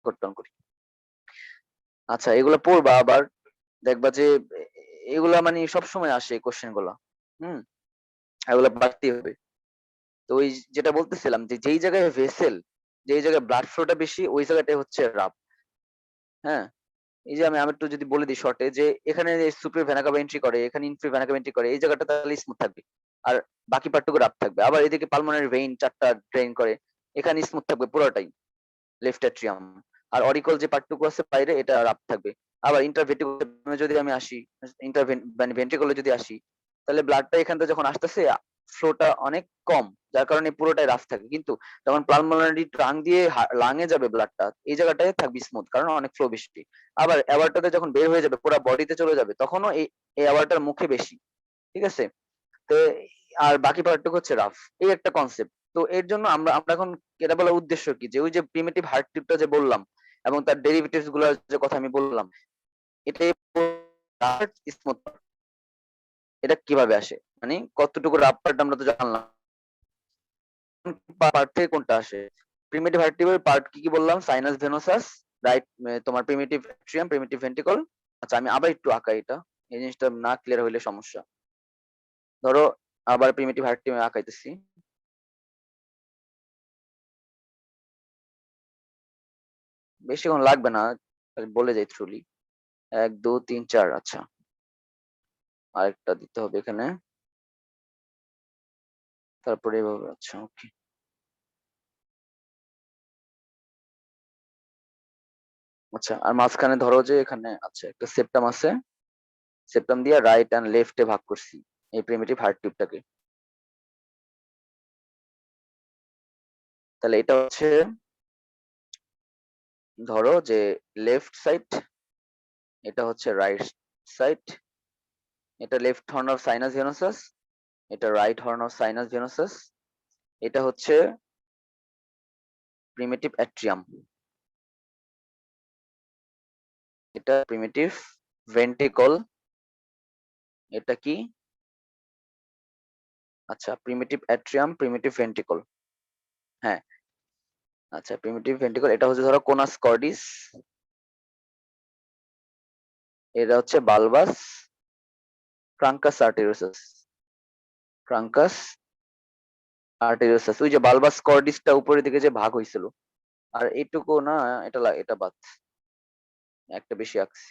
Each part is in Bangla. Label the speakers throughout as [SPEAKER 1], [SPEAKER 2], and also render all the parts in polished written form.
[SPEAKER 1] করতে করি। আচ্ছা, এগুলো পড়বা আবার, দেখবা যে এগুলা মানে সবসময় আসে এই কোশ্চেন গুলা। হুম, এগুলা বাড়তেই হবে। তো ওই যেটা বলতেছিলাম যে যেই জায়গায় ভেসেল, যেই জায়গায় ব্লাড ফ্লোটা বেশি ওই জায়গাটাই হচ্ছে রাফ। হ্যাঁ, এই যে আমি একটু যদি বলে দিই শর্টে, যে এখানে সুপ্রিয়র ভেনা কাভা এন্ট্রি করে, এখানে ইনফিরিয়র ভেনা কাভা এন্ট্রি করে, এই জায়গাটা তাহলে স্মুথ থাকবে, আর বাকি পার্টটুকু রাফ থাকবে। আবার এদিকে পালমোনারি ভেইন চারটা ড্রেন করে, এখানে স্মুথ থাকবে পুরোটাই, লেফট অ্যাট্রিয়াম। আর অরিকল যে পার্টটুকু আছে বাইরে এটা রাফ থাকবে। আবার ইন্টারভেন্ট্রিকুলামে যদি আমি আসি, মানে ভেন্ট্রিকলে যদি আসি, তাহলে ব্লাডটা এখান থেকে যখন আসতেছে ফ্লোটা অনেক কম, যার কারণে পুরোটাই রাফ থাকে। কিন্তু যখন পালমোনারি ট্রাং দিয়ে লাঙে যাবে ব্লাডটা, এই জায়গাটায় থাকবে স্মুথ, কারণ অনেক ফ্লো বেশি। আবার অ্যাওয়ারটাতে যখন বের হয়ে যাবে পুরো বডিতে চলে যাবে, তখনও এই অ্যাওয়ারটার মুখে বেশি। ঠিক আছে? তো আর বাকি পার্টটুকু হচ্ছে রাফ। এই একটা কনসেপ্ট। তো এর জন্য আমরা আমরা এখন এটা বলার উদ্দেশ্য কি, যে ওই যে প্রিমিটিভ হার্ট টিউবটা যে বললাম এবং তার ডেরিভেটিভস গুলোর যে কথা আমি বললাম, এটাই স্মুথ। এটা কিভাবে আসে, মানে কতটুকু রাফ পার্ট আমরা তো জানলাম, পার্ট থেকে কোনটা আসে। প্রিমিটিভ হার্ট টিউবের পার্ট কি কি বললাম? সাইনাস ভেনোসাস, রাইট, তোমার প্রিমিটিভ অ্যাট্রিয়াম, প্রিমিটিভ ভেন্ট্রিকল। আচ্ছা, আমি আবার একটু আঁকাই, এটা এই জিনিসটা না ক্লিয়ার হইলে সমস্যা। ধরো আবার প্রিমিটিভ হার্ট টিউব আঁকাইতেছি। বেশিক্ষণ লাগবে না, বলে যাই থ্রুলি। 1 2 3 4। আচ্ছা, আরেকটা দিতে হবে এখানে, তারপরে এভাবে। আচ্ছা, ওকে। আচ্ছা, আর মাঝখানে ধরো যে এখানে আচ্ছা একটা সেপ্টাম আছে, সেপ্টাম দিয়ে রাইট এন্ড লেফটে ভাগ করছি এই প্রিমিটিভ হার্ট টিউবটাকে। তাহলে এটা হচ্ছে, ধরো যে লেফট সাইড, এটা হচ্ছে রাইট সাইড, এটা left horn of sinus venosus, এটা right horn of sinus venosus, এটা হচ্ছে প্রিমিটিভ অ্যাট্রিয়াম, এটা প্রিমিটিভ ভেন্ট্রিকল, এটা কি? আচ্ছা, প্রিমিটিভ অ্যাট্রিয়াম, প্রিমিটিভ ভেন্ট্রিকল। হ্যাঁ, আচ্ছা, প্রিমিটিভ ভেন্ট্রিকল, এটা হচ্ছে ধরো কোনাস কর্ডিস, এটা হচ্ছে বালবাস, ট্রাঙ্কাস আর্টেরিওসাস, ট্রাঙ্কাস আর্টেরিওসাস। ওই যে বালবাস কর্ডিসটা উপরের দিকে যে ভাগ হয়েছিল, আর এইটুকু না, এটা এটা বাদ, একটা বেশি আঁকছি।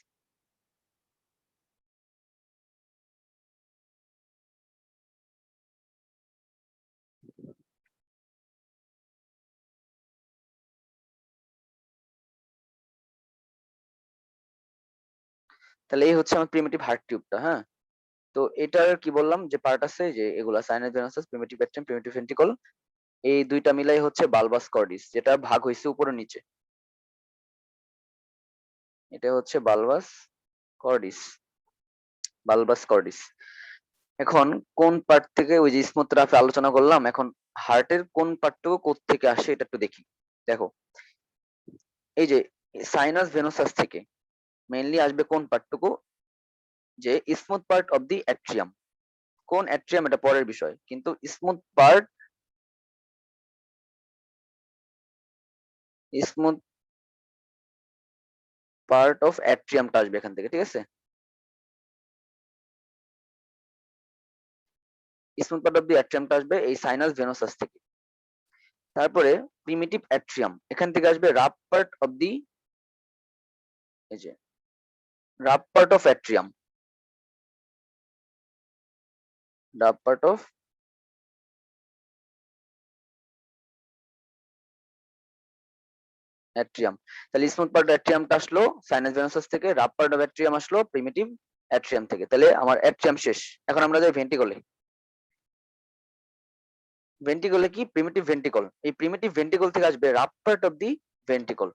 [SPEAKER 1] তাহলে এই হচ্ছে আমার প্রিমিটিভ হার্ট টিউবটা। হ্যাঁ, তো এটার কি বললাম যে পার্ট আছে, যে এগুলা sinus venosus, primitive atrium, primitive ventricle, এই দুইটা মিলাই হচ্ছে বালবাস কর্ডিস, যেটা ভাগ হয়েছে উপরে নিচে। এটা হচ্ছে বালবাস কর্ডিস, বালবাস কর্ডিস। এখন কোন পার্ট থেকে, ওই যে স্মুথ রাফে আলোচনা করলাম, এখন হার্টের কোন পার্টটুকু কোথ থেকে আসে এটা একটু দেখি। দেখো, এই যে সাইনাস ভেনোসাস থেকে মেইনলি আসবে কোন পার্টটুকু, যে smooth part of the atrium. কোন অ্যাট্রিয়াম এটা পরের বিষয়, কিন্তু smooth part, smooth part of অ্যাট্রিয়ামটা আসবে এখান থেকে। ঠিক আছে, স্মুথ পার্ট অফ দি অ্যাট্রিয়ামটা আসবে এই সাইনাস ভেনোসাস থেকে। তারপরে প্রিমিটিভ অ্যাট্রিয়াম, এখান থেকে আসবে রাফ পার্ট অফ দি, এই যে rough part of atrium, rough part of atrium. তাহলে স্মুথ পার্ট অ্যাট্রিয়ামটা আসলো সাইনাস ভেনোসাস থেকে, রাফ পার্ট অফ অ্যাট্রিয়াম আসলো প্রিমিটিভ অ্যাট্রিয়াম থেকে। তাহলে আমার অ্যাট্রিয়াম শেষ। এখন আমরা যাই ভেন্ট্রিকলে। ভেন্ট্রিকলে কি? Primitive ventricle. এই প্রিমিটিভ ভেন্ট্রিকল থেকে আসবে rough part of the ventricle,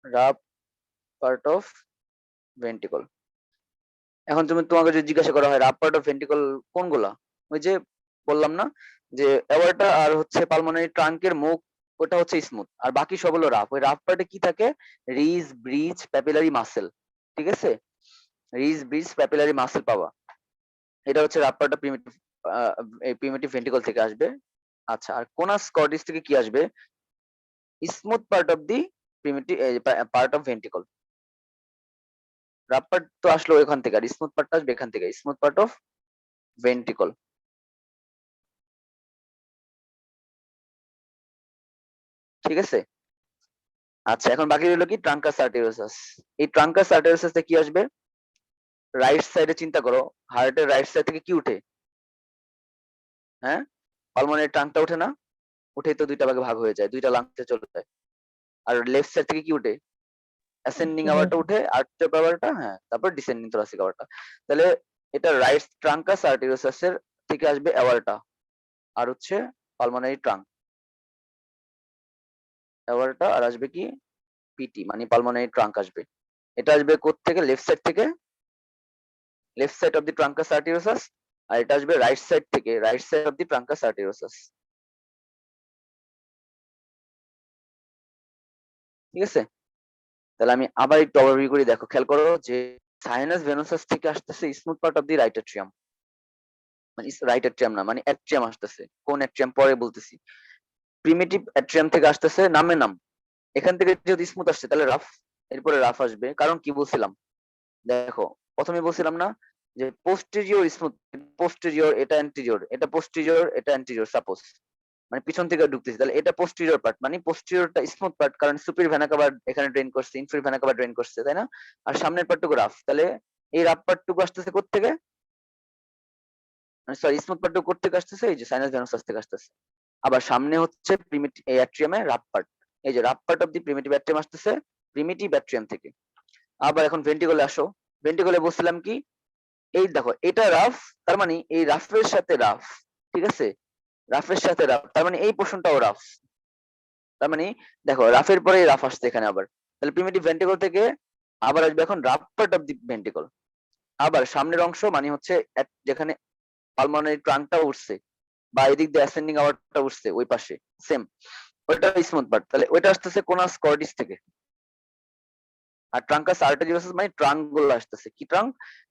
[SPEAKER 1] rough part of ventricle. এখন তোমাকে যদি জিজ্ঞাসা করা হয় রাফ পার্ট অফ ভেন্ট্রিকল কোনগুলা, ওই যে বললাম না, যে অ্যাওয়ার্টা আর হচ্ছে পালমোনারি ট্রাঙ্কের মুখ, ওটা হচ্ছে স্মুথ, আর বাকি সব হলো রাফ। ওই রাফ পার্টে কি থাকে? Ridge, bridge, papillary muscle. ঠিক আছে, রিজ, ব্রিজ, প্যাপিলারি মাসেল পাওয়া, এটা হচ্ছে রাফ পার্ট অফ প্রিমিটিভ, এই প্রিমিটিভ ভেন্ট্রিকল থেকে আসবে। আচ্ছা, আর কোনাস কর্ডিস থেকে কি আসবে? Smooth part of the primitive part of ventricle. Rough part তো আসলো এখান থেকে, আর স্মুথ পার্টটা আসবে এখান থেকে, স্মুথ পার্ট অফ ভেন্ট্রিকল। ঠিক আছে? আচ্ছা, এখন বাকি রইল কি? ট্রাঙ্কাস আর্টেরিওসাস। এই ট্রাঙ্কাস আর্টেরিওসাসে কি আসবে? রাইট সাইডে চিন্তা করো, হার্টের রাইট সাইড থেকে কি উঠে? হ্যাঁ, পালমোনারি ট্রাঙ্কটা উঠে না? উঠেই তো দুইটা ভাগে ভাগ হয়ে যায়, দুইটা লাংসে চলে যায়। আর লেফট সাইড থেকে কি উঠে? অ্যাসেন্ডিং আওয়ারটা উঠে, আর্টেরিও আওয়ারটা, হ্যাঁ, তারপর ডিসেন্ডিং থোরাসিক আওয়ারটা। তাহলে এটা রাইট ট্রাঙ্কাস আর্টেরিওসাসের থেকে আসবে অ্যাওয়ারটা, আর হচ্ছে পালমোনারি ট্রাঙ্ক। অ্যাওয়ারটা আর আসবে কি? পিটি, মানে পালমোনারি ট্রাঙ্ক আসবে। এটা আসবে কোত্থেকে? লেফট সাইড থেকে, left side of the truncus arteriosus. আর এটা আসবে রাইট সাইড থেকে, right side of the truncus arteriosus. ঠিক আছে? তাহলে আমি আবার একটু ওভারভিউ করি, দেখো খেয়াল করো যে সাইনাস ভেনোসাস থেকে আসতেছে smooth part of the right atrium, মানে রাইট অ্যাট্রিয়াম না, মানে অ্যাট্রিয়াম আসতেছে। কোন অ্যাট্রিয়াম পরে বলতেছি। প্রিমিটিভ অ্যাট্রিয়াম থেকে আসতেছে, নামে নাম। এখান থেকে যদি স্মুথ আসছে তাহলে রাফ, এরপরে রাফ আসবে। কারণ কি বলছিলাম দেখো, প্রথমে বলছিলাম না যে পোস্টেরিয়র স্মুথ, পোস্টেরিয়র এটা অ্যান্টিরিয়র, এটা পোস্টেরিয়র এটা অ্যান্টিরিয়র, সাপোজ মানে পিছন থেকে ঢুকতেছি, তাহলে এটা পোস্টেরিয়র পার্ট, মানে পোস্টেরিয়রটা স্মুথ পার্ট, কারণ সুপির ভেনা কভার এখানে ড্রেন করছে, ইনফির ভেনা কভার ড্রেন করছে, তাই না? আর সামনের পার্টটুকু রাফ, তাহলে এই রাফ পার্টটুকু আসতেছে কোত্থেকে? মানে সরি, স্মুথ পার্টটুকু কোত্থেকে আসতেছে? এই যে সাইনাস ভেনাসাস থেকে আসতেছে। আবার সামনে হচ্ছে প্রিমিটিভ অ্যাট্রিয়ামে রাফ পার্ট, এই যে rough part of the primitive atrium আসতেছে প্রিমিটিভ অ্যাট্রিয়াম থেকে। আবার এখন ভেন্ট্রিকলে আসো, ভেন্ট্রিকলে বলছিলাম কি? এই দেখো এটা রাফ, তার মানে এই রাফের সাথে রাফ, ঠিক আছে? রাফের সাথে রাফ, তার মানে এই পোর্শনটাও রাফ। তার মানে দেখো রাফের পরে রাফ আসছে এখানে আবার, তাহলে প্রিমিটিভ ভেন্ট্রিকল থেকে আবার আসবে এখন rough part of the ventricle. আবার সামনের অংশ মানে হচ্ছে যেখানে পালমোনারি ট্রাঙ্কটা উঠছে, বা এদিক দিয়ে অ্যাসেন্ডিং আওয়ারটা উঠছে ওই পাশে, সেম ওইটা স্মুথ পার্ট, তাহলে ওইটা আসতেছে কোনাস কর্ডিস থেকে। আর ট্রাঙ্কাস আর্টেরিওসাস মানে ট্রাঙ্ক গুলো আসতেছে, কি ট্রাঙ্ক?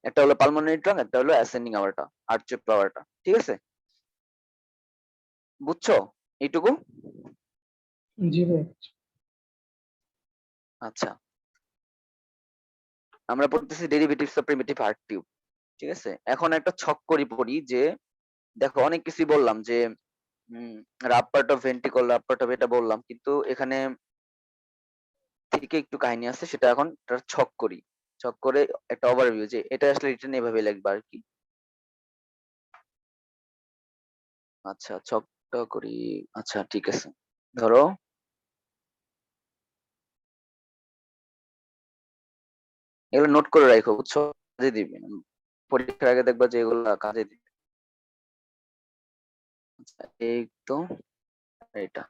[SPEAKER 1] একটা হলো পালমোনারি ট্রাঙ্ক, একটা হলো অ্যাসেন্ডিং আওয়ারটা, আর্চে পাওয়ারটা। ঠিক আছে? বুঝছো এইটুকু?
[SPEAKER 2] জি ভাই।
[SPEAKER 1] আচ্ছা, আমরা পড়তেছি derivatives of primitive heart tube. ঠিক আছে, এখন একটা ছক করি পড়ি যে দেখো অনেক কিছুই বললাম যে rough part of ventricle, rough part of এটা বললাম, কিন্তু এখানে থেকে একটু কাহিনী আছে, সেটা এখন একটা ছক করি। ছক করে একটা ওভারভিউ, যে এটা আসলে রিটেন এভাবে লিখবা আর কি। আচ্ছা, ছকটা করি। আচ্ছা ঠিক আছে, ধরো এগুলো নোট করে রাখো, বুঝছো? কাজে দিবে, পরীক্ষার আগে দেখবা যে এগুলো কাজে দিবে। আচ্ছা, এই তো এটা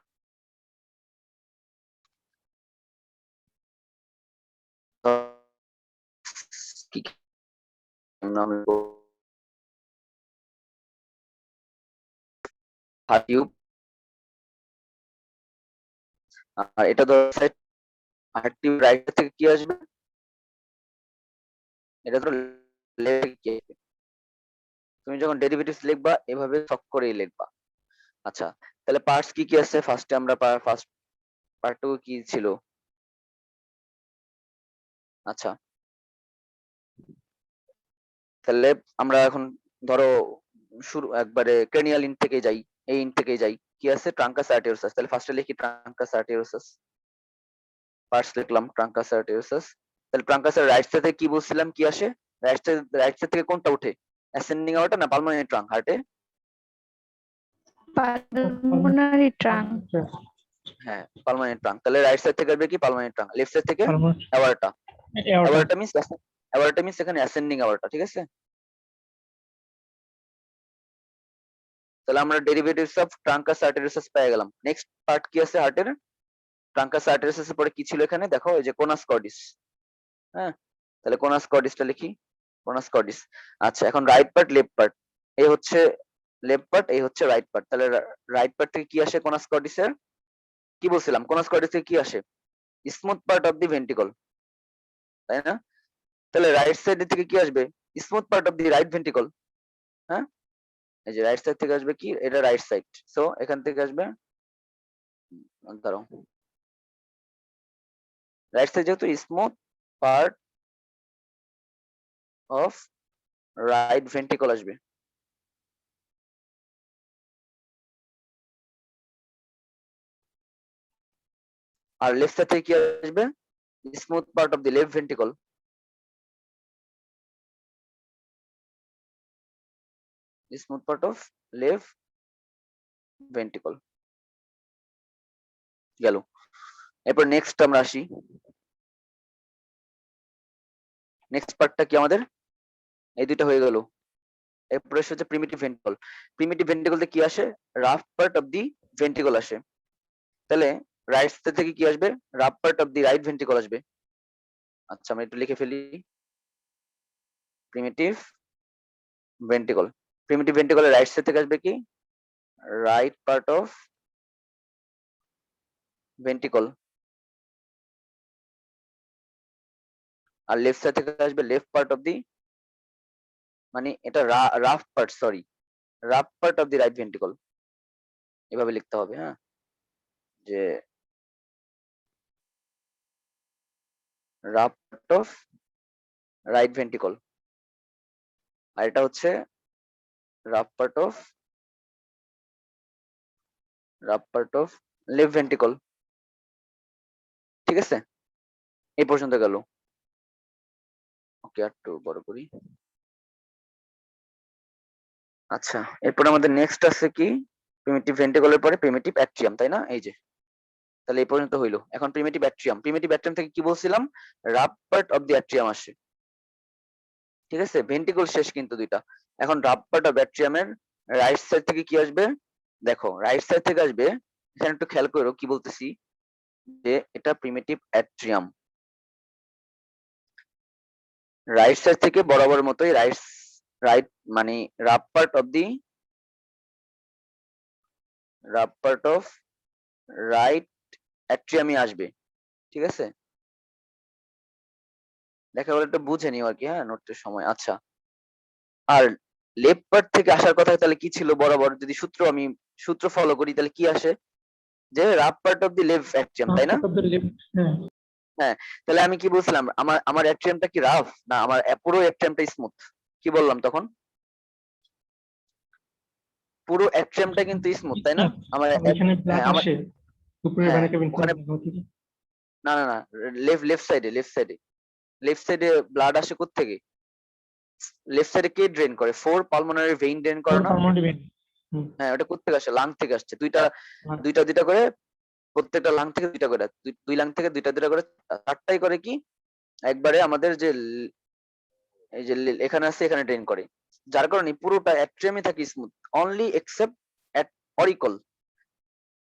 [SPEAKER 1] কি কি নাম টিউব, আর এটা ধরো হার্ট টিউব রাইট থেকে কি আসবে? এটা ধরো লেফট থেকে কি আসবে? তুমি যখন ডেরিভেটিভস লিখবা এভাবে ছক করেই লিখবা। আচ্ছা, তাহলে পার্টস কি কি আছে? ফার্স্টে আমরা ফার্স্ট পার্টটুকু কি ছিল? আচ্ছা, তাহলে আমরা এখন ধরো শুরু একবারে ক্রেনিয়াল ইন থেকে যাই, এই ইন থেকে যাই। কি আছে? ট্রাঙ্কাস আর্টেরিওসাস। তাহলে ফার্স্টে লিখি ট্রাঙ্কাস আর্টেরিওসাস, পার্টস লিখলাম ট্রাঙ্কাস আর্টেরিওসাস। তাহলে ট্রাঙ্কাসের রাইট সাইড থেকে কি বলছিলাম কি আসে? রাইট সাইড থেকে কোনটা উঠে? অ্যাসেন্ডিং আওয়ারটা না পালমোনারি ট্রাঙ্ক হার্টে?
[SPEAKER 3] Pulmonary trunk.
[SPEAKER 1] হ্যাঁ, পালমোনারি ট্রাঙ্ক। তাহলে রাইট সাইড থেকে আসবে কি? Pulmonary trunk. লেফট সাইড থেকে aorta. Aorta means, aorta means এখানে অ্যাসেন্ডিং অ্যাওয়ার্টা। ঠিক আছে, তাহলে আমরা ডেরিভেটিভস অফ ট্রাঙ্কাস আর্টেরিওসাস পেয়ে গেলাম। নেক্সট পার্ট কি আছে হার্টের? ট্রাঙ্কাস আর্টেরিওসাস এর পরে কি ছিল এখানে? দেখো এই যে কোনাস কর্ডিস। হ্যাঁ, তাহলে কোনাস কর্ডিসটা লিখি, কোনাস কর্ডিস। আচ্ছা, এখন রাইট পার্ট লেফট পার্ট, এই হচ্ছে লেফট পার্ট, এই হচ্ছে রাইট পার্ট। তাহলে রাইট পার্ট থেকে কি আসে কোনাস কর্ডিসের? কি বলছিলাম, কোনাস কর্ডিস থেকে কি আসে? Smooth part of the ventricle, তাই না? তাহলে রাইট সাইড থেকে কি আসবে? Smooth part of the right ventricle. হ্যাঁ, এই যে রাইট সাইড থেকে আসবে কি, এটা রাইট সাইড, সো এখান থেকে আসবে, দাঁড়াও, রাইট সাইড যেহেতু smooth part of right ventricle আসবে। আর লেফট সাইড থেকে কি আসবে, smooth part of the left ventricle. Smooth part of left ventricle গেল। এরপর নেক্সট আমরা আসি, নেক্সট পার্টটা কি আমাদের, এই দুইটা হয়ে গেল। এরপরে হচ্ছে প্রিমিটিভ ভেন্ট্রিকল। প্রিমিটিভ ভেন্ট্রিকলতে কি আসে, rough part of the ventricle আসে। তাহলে রাইট সাইড থেকে কি আসবে, rough part of the right ventricle আসবে। আচ্ছা আমরা একটু লিখে ফেলি, প্রিমিটিভ ভেন্ট্রিকল। প্রিমিটিভ ভেন্ট্রিকলের রাইট সাইড থেকে আসবে কি, রাইট পার্ট অফ ভেন্ট্রিকল। আর লেফট সাইড থেকে আসবে লেফট পার্ট অফ দি, মানে এটা rough part, sorry, rough part of the right ventricle, এভাবে লিখতে হবে। হ্যাঁ, যে rough part of right ventricle, আর এটা হচ্ছে rough part of left ventricle. ঠিক আছে, এই পর্যন্ত গেল। ওকে, একটু বড় করি। আচ্ছা, এরপর আমাদের নেক্সট আছে কি, প্রিমিটিভ ভেন্ট্রিকলের পরে প্রিমিটিভ অ্যাট্রিয়াম, তাই না? এই যে, তাহলে এই পর্যন্ত হইলো। এখন প্রিমিটিভ অ্যাট্রিয়াম, প্রিমিটিভ অ্যাট্রিয়াম থেকে কি বলছিলাম, rough part of the atrium আসে। ঠিক আছে, ভেন্ট্রিকল শেষ কিন্তু দুইটা। এখন রাফ পার্ট অফ অ্যাট্রিয়ামের রাইট সাইড থেকে কি আসবে, দেখো রাইট সাইড থেকে আসবে, এখানে একটু খেয়াল করো কি বলতেছি, যে এটা প্রিমিটিভ অ্যাট্রিয়াম। রাইট সাইড থেকে বরাবর মতোই রাইট রাইট মানে rough part of the right অ্যাট্রিয়ামই আসবে। ঠিক আছে, দেখা গেলো একটু বুঝে নিও আর কি, হ্যাঁ, নোটের সময়। আচ্ছা, আর লেফট পার্ট থেকে আসার কথা তাহলে কি ছিল, বরাবর যদি আমি সূত্র ফলো করি তাহলে কি আসে, যে rough part of the left atrium, তাই না?
[SPEAKER 2] হ্যাঁ,
[SPEAKER 1] হ্যাঁ, তাহলে আমি কি বলছিলাম, আমার অ্যাট্রিয়ামটা কি রাফ, না আমার পুরো অ্যাট্রিয়ামটা স্মুথ? কি বললাম তখন, পুরো অ্যাট্রিয়ামটা কিন্তু স্মুথ, তাই না? আমার
[SPEAKER 2] তবে এখানে ব্লাড
[SPEAKER 1] হ্যাঁ আমার,
[SPEAKER 2] আসে উপরের
[SPEAKER 1] হ্যাঁ
[SPEAKER 2] ভেনাকে
[SPEAKER 1] ওখানে,
[SPEAKER 2] থেকে।
[SPEAKER 1] না না না, লেফট সাইডে ব্লাড আসে কোত্থেকে, লেফট সাইডে কে ড্রেন করে, ফোর পালমোনারি ভেইন ড্রেন করে
[SPEAKER 2] ফোর
[SPEAKER 1] না?
[SPEAKER 2] Pulmonary vein. হুম।
[SPEAKER 1] হ্যাঁ, ওটা কোত্থেকে আসে, লাং থেকে আসছে, দুইটা
[SPEAKER 2] আর
[SPEAKER 1] দুইটা দুইটা করে, প্রত্যেকটা লাং থেকে দুইটা করে, দুই লাং থেকে দুইটা দুইটা করে, চারটাই করে কি, একবারে আমাদের যে এই যে এখানে আছে এখানে ড্রেন করে, যার কারণে পুরোটা অ্যাট্রিয়ামই থাকে স্মুথ, অনলি এক্সেপ্ট অরিকল।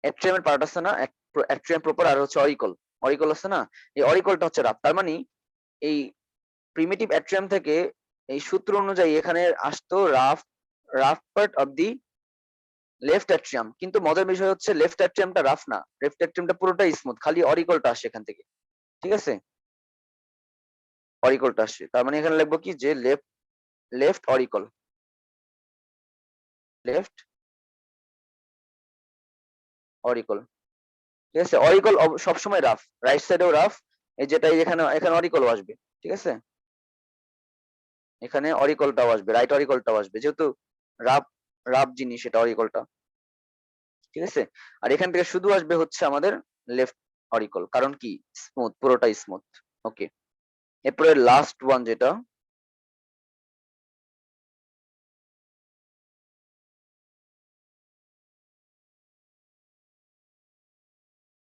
[SPEAKER 1] অ্যাট্রিয়ামের পার্ট আছে না, অ্যাট্রিয়াম প্রপার, আর হচ্ছে অরিকল, অরিকল আছে না, এই অরিকলটা হচ্ছে রাফ। তার মানে এই প্রিমিটিভ অ্যাট্রিয়াম থেকে এই সূত্র অনুযায়ী এখানে আসতো rough part of the left atrium, কিন্তু মজার বিষয় হচ্ছে লেফট অ্যাট্রিয়ামটা রাফ না, লেফট অ্যাট্রিয়ামটা পুরোটাই স্মুথ, খালি অরিকলটা আসে এখান থেকে। ঠিক আছে, অরিকলটা আসে, তার মানে এখানে লিখবো কি, যে লেফট অরিকল, লেফট অরিকল। ঠিক আছে, অরিকল সবসময় রাফ, রাইট সাইডেও রাফ, এই যেটা এখানে এখানে অরিকলও আসবে। ঠিক আছে, এখানে অরিকলটাও আসবে, রাইট অরিকলটাও আসবে, যেহেতু রাফ রাফ জিনিস এটা অরিকলটা। ঠিক আছে, আর এখান থেকে শুধু আসবে হচ্ছে আমাদের লেফট অরিকল, কারণ কি, স্মুথ, পুরোটাই স্মুথ। ওকে, এরপরে লাস্ট ওয়ান যেটা,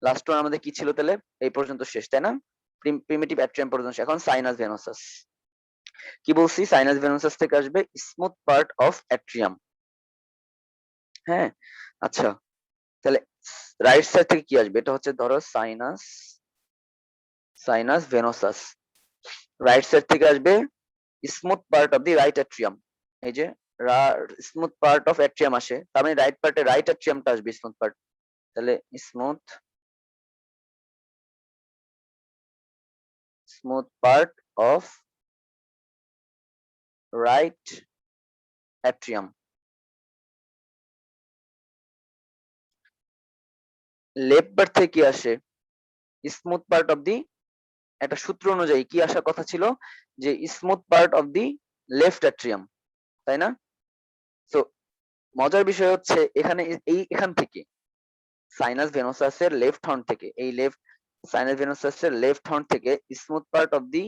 [SPEAKER 1] লাস্ট ওয়ান আমাদের কি ছিল তাহলে, এই পর্যন্ত শেষ, তাই না? প্রিমিটিভ অ্যাট্রিয়াম পর্যন্ত শেষ। এখন সাইনাস ভেনোসাস, কি বলছি, সাইনাস ভেনোসাস থেকে আসবে স্মুথ পার্ট অফ অ্যাট্রিয়াম। হ্যাঁ, আচ্ছা, তাহলে রাইট সাইড থেকে কি আসবে, এটা হচ্ছে ধরো সাইনাস ভেনোসাস, রাইট সাইড থেকে আসবে smooth part of the right atrium. এই যে স্মুথ পার্ট অফ অ্যাট্রিয়াম আসে, তার মানে রাইট পার্টে রাইট অ্যাট্রিয়ামটা আসবে স্মুথ পার্ট, তাহলে smooth part of right atrium. Left part থেকে কি আসে? স্মুথ পার্ট অফ দি, একটা সূত্র অনুযায়ী কি আসার কথা ছিল যে smooth part of the left atrium, তাই না? তো মজার বিষয় হচ্ছে এখানে এখান থেকে সাইনাস ভেনোসাসের লেফট হর্ন থেকে, এই লেফট সাইনাস ভেনোসাসের লেফট হর্ন থেকে smooth part of the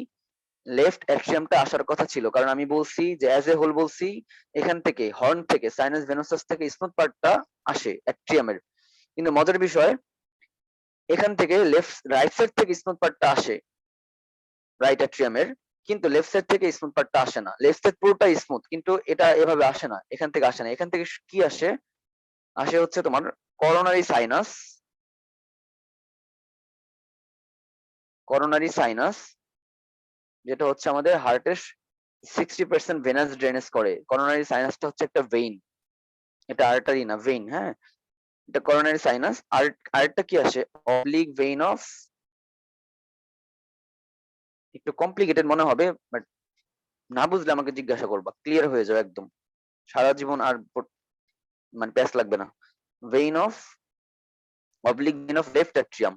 [SPEAKER 1] left অ্যাট্রিয়ামটা আসার কথা ছিল, কারণ আমি বলছি যে অ্যাজ এ হোল বলছি এখান থেকে হর্ন থেকে সাইনাস ভেনোসাস থেকে স্মুথ পার্টটা আসে অ্যাট্রিয়ামের। কিন্তু মজার বিষয় এখান থেকে লেফট রাইট সাইড থেকে স্মুথ পার্টটা আসে রাইট অ্যাট্রিয়ামের, কিন্তু লেফট সাইড থেকে স্মুথ পার্টটা আসে না। লেফট সাইড পুরোটাই স্মুথ, কিন্তু এটা এভাবে আসে না, এখান থেকে আসে না। এখান থেকে কি আসে? আসে হচ্ছে তোমার করোনারি সাইনাস, করোনারি সাইনাস যেটা হচ্ছে আমাদের হার্টের 60% ভেনাস ড্রেনেজ করে। করোনারি সাইনাসটা হচ্ছে একটা ভেইন, এটা আর্টারি না, ভেইন। হ্যাঁ, এটা করোনারি সাইনাস। আর আরেকটা কি আসে? অবলিক ভেইন অফ, একটু কমপ্লিকেটেড মনে হবে, বাট না বুঝলে আমাকে জিজ্ঞাসা করবা, ক্লিয়ার হয়ে যাবে একদম, সারা জীবন আর মানে প্যাস লাগবে না। Vein of, oblique vein of left atrium,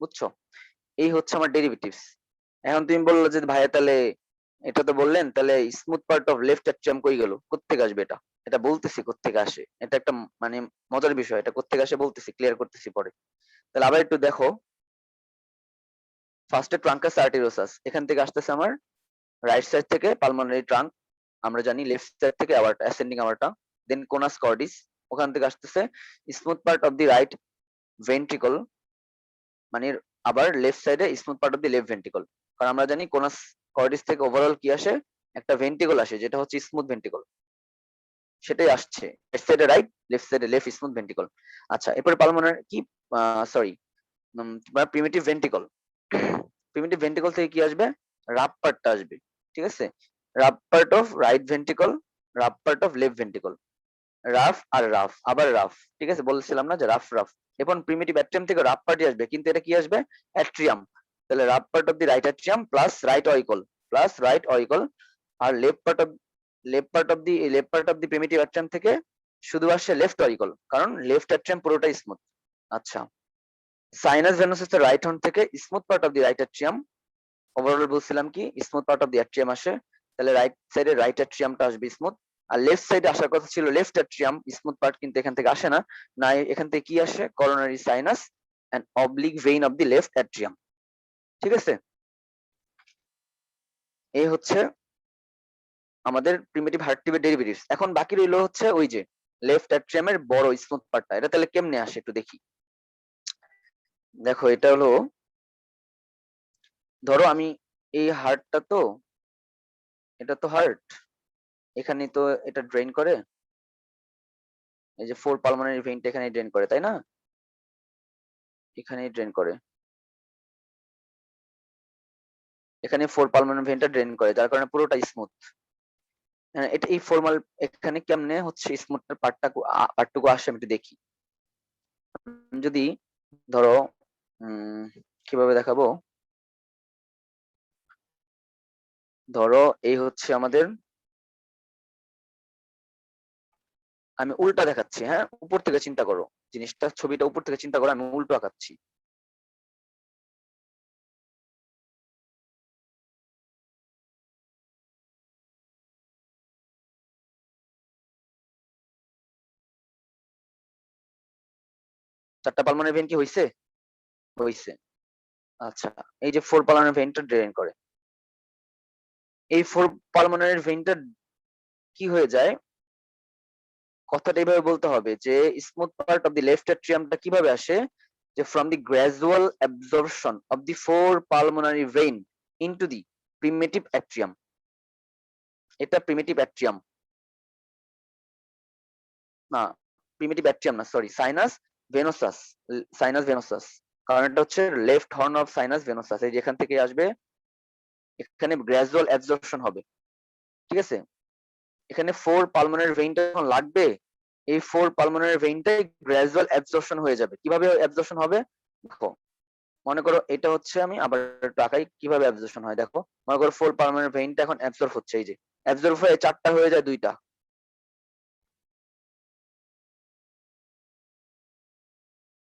[SPEAKER 1] বুঝছো? এই হচ্ছে আমার ডেরিভেটিভস। এখন তুমি বললো যে ভাইয়া তাহলে এটা তো বললেন, তাহলে smooth part of left atrium কই গেল, কোত্থেকে আসবে এটা? এটা বলতেছি কোত্থেকে আসে, এটা একটা মানে মজার বিষয়, এটা কোত্থেকে আসে বলতেছি, ক্লিয়ার করতেছি পরে। তাহলে আবার একটু দেখো, ফার্স্টে ট্রাঙ্কাস আর্টেরিওসাস, এখান থেকে আসতেছে আমার রাইট সাইড থেকে পালমোনারি ট্রাঙ্ক, আমরা জানি লেফট সাইড থেকে আবার অ্যাসেন্ডিং আওয়ারটা, দেন কোনাস কর্ডিস, ওখান থেকে আসতেছে smooth part of the right ventricle, মানে আবার লেফট সাইডে smooth part of the left ventricle. কারণ আমরা জানি কোনাস কর্ডিস থেকে ওভারঅল কি আসে? একটা ভেন্ট্রিকল আসে যেটা হচ্ছে স্মুথ ভেন্ট্রিকল, সেটাই আসছে রাইট সাইডে রাইট, লেফট সাইডে লেফট স্মুথ ভেন্ট্রিকল। আচ্ছা, এরপরে পালমোনারি কি, sorry, primitive ventricle, primitive ventricle থেকে কি আসবে? রাফ পার্টটা আসবে, ঠিক আছে? Rough part of right ventricle, rough part of left ventricle, rough R rough আবার রাফ, ঠিক আছে? বলছিলাম না যে রাফ রাফ। এখন প্রিমিটিভ অ্যাট্রিয়াম থেকে রাফ পার্টই আসবে, কিন্তু এটা কি আসবে? অ্যাট্রিয়াম। তাহলে rough part of the right atrium plus right oracle, plus right auricle. আর left part of the primitive atrium থেকে শুধু আসছে লেফট অরিকল, কারণ লেফট অ্যাট্রিয়াম পুরোটাই স্মুথ। আচ্ছা, সাইনাস ভেনোসাসের রাইট হর্ন থেকে smooth part of the right atrium, overall বলছিলাম কি smooth part of the atrium আসে, তাহলে রাইট সাইডে রাইট অ্যাট্রিয়ামটা আসবে স্মুথ। আর লেফট সাইডে আসার কথা ছিল লেফট অ্যাট্রিয়াম স্মুথ পার্ট, কিন্তু এখান থেকে আসে না। না, এখান থেকে কি আসে? Coronary sinus and oblique vein of the left atrium, ঠিক আছে? এই হচ্ছে আমাদের প্রিমিটিভ হার্টটিভের ডেরিভেটিভস। এখন বাকি রইলো হচ্ছে ওই যে লেফট অ্যাট্রিয়ামের বড় স্মুথ পার্টটা, এটা তাহলে কেমনে আসে একটু দেখি। দেখো, এটা হলো, ধরো আমি এই হার্টটা, তো এটা তো হার্ট, এখানে তো এটা ড্রেন করে, এই যে ফোর পালমোনারি ভেইনটা এখানে ড্রেন করে, তাই না? এখানেই ড্রেন করে, এখানে ফোর পালমোনারি ভেইনটা ড্রেন করে, যার কারণে পুরোটা স্মুথ। এটা এই ফর্মাল, এখানে কেমনে হচ্ছে স্মুথটার পার্টটুকু আসে আমি একটু দেখি। যদি ধরো কিভাবে দেখাবো, ধরো এই হচ্ছে আমাদের, আমি উল্টা দেখাচ্ছি, হ্যাঁ, উপর থেকে চিন্তা করো জিনিসটা, ছবিটা উপর থেকে চিন্তা করো, আমি উল্টো আঁকাচ্ছি। চারটা পালমোনারি ভেইন কি হইছে? হইছে। আচ্ছা, এই যে ফোর পালমোনারি ভেইনটা ড্রেন করে, এই ফোর পালমোনারি ভেইনটা কি হয়ে যায়, কথাটা এইভাবে বলতে হবে যে smooth part of the left অ্যাট্রিয়ামটা কিভাবে আসে, যে from the gradual absorption of the four pulmonary vein into the primitive atrium. এটা প্রিমিটিভ অ্যাট্রিয়াম না, প্রিমিটিভ অ্যাট্রিয়াম না, sorry, sinus venosus, sinus venosus, কারণ এটা হচ্ছে left horn of sinus venosus, এই যেখান থেকে আসবে, এখানে গ্রাজুয়াল অ্যাবজর্পশন হবে, ঠিক আছে? এখানে ফোর পালমোনারি ভেইনটা যখন লাগবে, এই ফোর পালমোনারি ভেইনটাই গ্রাজুয়াল অ্যাবজর্পশন হয়ে যাবে। কিভাবে অ্যাবজর্পশন হবে দেখো, মনে করো এটা হচ্ছে, আমি আবার টাকাই কিভাবে অ্যাবজর্পশন হয় দেখো, মনে করো ফোর পালমোনারি ভেইনটা এখন অ্যাবজর্ব হচ্ছে, এই যে অ্যাবজর্ব হয়ে চারটা হয়ে যায় দুইটা,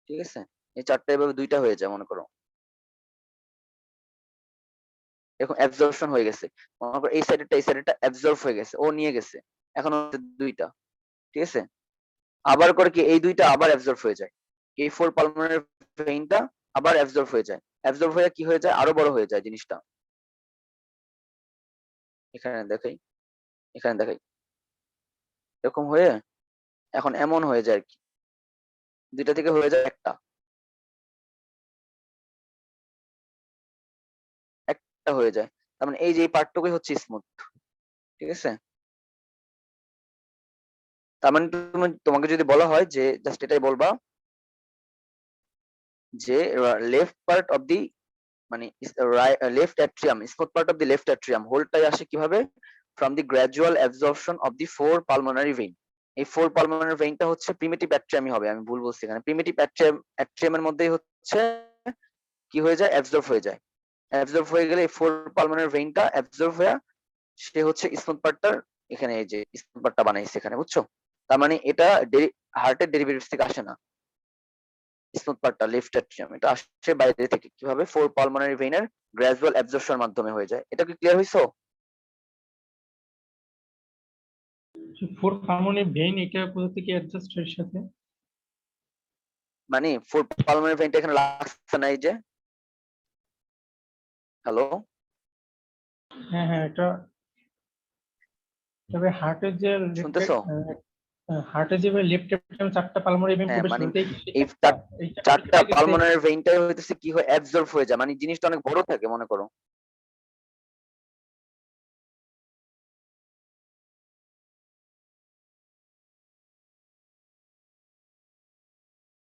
[SPEAKER 1] ঠিক আছে, এই চারটা এভাবে দুইটা হয়ে যায় মনে করো, এখন অ্যাবজর্পশন হয়ে গেছে, মনে করো এই সাইডেরটা অ্যাবজর্ব হয়ে গেছে, ও নিয়ে গেছে, এখন হচ্ছে দুইটা, ঠিক আছে, আবার করে কি এই দুইটা আবার অ্যাবজর্ব হয়ে যায়, এই ফোর পালমোনারি ভেইনটা আবার অ্যাবজর্ব হয়ে যায়, অ্যাবজর্ব হয়ে কি হয়ে যায়, আরো বড় হয়ে যায় জিনিসটা, এখানে দেখাই, এখানে দেখাই, এরকম হয়ে এখন এমন হয়ে যায় আর কি, দুইটা থেকে হয়ে যায় একটা, একটা হয়ে যায়, তার মানে এই যে এই পার্টটুকুই হচ্ছে স্মুথ, ঠিক আছে, তার মানে তোমাকে যদি বলা হয় যে জাস্ট এটাই বলবা যে লেফট পার্ট অফ দি মানে left atrium, smooth part of the left atrium হোলটাই আসে কিভাবে, from the gradual absorption of the four pulmonary vein, এই ফোর পালমোনারি ভেইনটা হচ্ছে প্রিমিটিভ অ্যাট্রিয়ামই হবে, আমি ভুল বলছি এখানে, প্রিমিটিভ অ্যাট্রিয়ামের মধ্যেই হচ্ছে কি হয়ে যায়, অ্যাবজর্ব হয়ে যায়, অ্যাবজর্ব হয়ে গেলে এই ফোর পালমোনারি ভেইনটা অ্যাবজর্ব হয়ে সে হচ্ছে স্মুথ পার্টটার এখানে এই যে স্মুথ পার্টটা বানাইছে এখানে, বুঝছো, তার মানে এটা হার্টের ডেরিভেটিভস থেকে আসে না, স্মুথ পার্টটা লেফট অ্যাট্রিয়াম এটা আসছে বাইরে থেকে, কিভাবে ফোর পালমোনারি ভেইনের গ্র্যাজুয়াল অ্যাবজর্পশনের মাধ্যমে হয়ে যায়, এটা কি ক্লিয়ার হইছো?
[SPEAKER 2] ফোর পালমোনারি ভেইন এটা কোথা থেকে অ্যাডজাস্ট এর সাথে?
[SPEAKER 1] মানে ফোর পালমোনারি ভেইনটা এখানে লাগছে না, এই যে, হ্যালো,
[SPEAKER 2] হ্যাঁ হ্যাঁ, এটা তবে হার্টের যে
[SPEAKER 1] শুনতেছো?
[SPEAKER 2] হার্টের যে লেফট অ্যাট্রিয়াম চারটা পালমোনারি ভেইন
[SPEAKER 1] হ্যাঁ
[SPEAKER 2] প্রবেশ
[SPEAKER 1] মানে
[SPEAKER 2] করে, এই
[SPEAKER 1] এই
[SPEAKER 2] এই চারটা কি
[SPEAKER 1] চারটা
[SPEAKER 2] হয়ে গেছে?
[SPEAKER 1] পালমোনারি ভেইনটাই হইতেছে কি হয়, অ্যাবজর্ব হয়ে যায়, মানে জিনিসটা অনেক বড় থাকে মনে করো,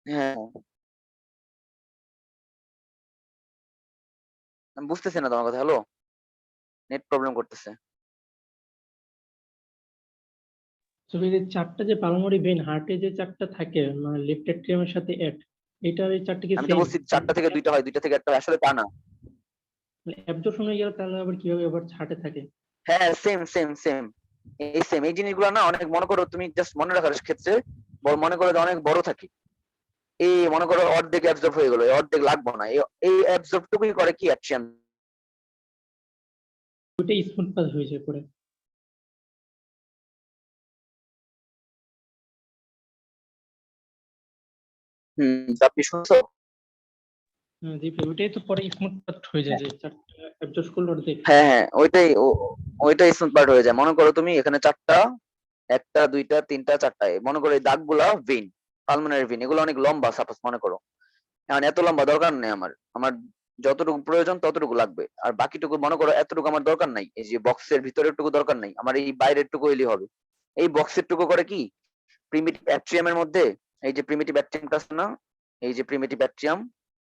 [SPEAKER 1] হ্যাঁ, আমি বুঝতেছি না তোমার কথা, হ্যালো, নেট প্রবলেম করতেছে,
[SPEAKER 2] তবে এই যে চারটা যে পালমোনারি ভেইন হার্টে যে চারটা থাকে মানে লেফট অ্যাট্রিয়ামের সাথে এক, এটা এই চারটা কি
[SPEAKER 1] আমি তো
[SPEAKER 2] সেম?
[SPEAKER 1] বলছি চারটা থেকে দুইটা হয়, দুইটা থেকে একটা হয়, আসলে তা না,
[SPEAKER 2] অ্যাবজর্পশন হয়ে গেল তাহলে আবার কিভাবে আবার হার্টে থাকে?
[SPEAKER 1] হ্যাঁ সেম সেম সেম, এই সেম এই জিনিসগুলো না অনেক, মনে করো তুমি জাস্ট মনে রাখার ক্ষেত্রে মনে করো যে অনেক বড় থাকে, এই মনে করো অর্ধেক অ্যাবজর্ব হয়ে গেল, এই অর্ধেক লাগবে না, এই অ্যাবজর্ব টুকুই করে কি অ্যাট্রিয়াম,
[SPEAKER 2] ওইটাই স্মুথ পাথ হয়ে যায় পরে।
[SPEAKER 1] আপনি শুনছো?
[SPEAKER 2] জি ভাই, ওইটাই তো পরে স্মুথ পাথ হয়ে যায়, যে চারটা অ্যাবজর্ব করলো অর্ধেক।
[SPEAKER 1] হ্যাঁ হ্যাঁ ওইটাই ওইটাই স্মুথ পার্ট হয়ে যায়, মনে করো তুমি এখানে চারটা, একটা দুইটা তিনটা চারটা, মনে করো এই দাগগুলা ভেইন, পালমোনারি ভেইন, এগুলো অনেক লম্বা, সাপোজ মনে করো, এখন এত লম্বা দরকার নেই আমার, আমার যতটুকু প্রয়োজন ততটুকু লাগবে, আর বাকিটুকু মনে করো এতটুকু আমার দরকার নাই, এই যে বক্সের ভিতরের টুকু দরকার নাই, আমার এই বাইরের টুকু হইলেই হবে, এই বক্সের টুকু করে কি প্রিমিটিভ অ্যাট্রিয়ামের মধ্যে, এই যে প্রিমিটিভ অ্যাট্রিয়ামটা আছে না, এই যে প্রিমিটিভ অ্যাট্রিয়াম,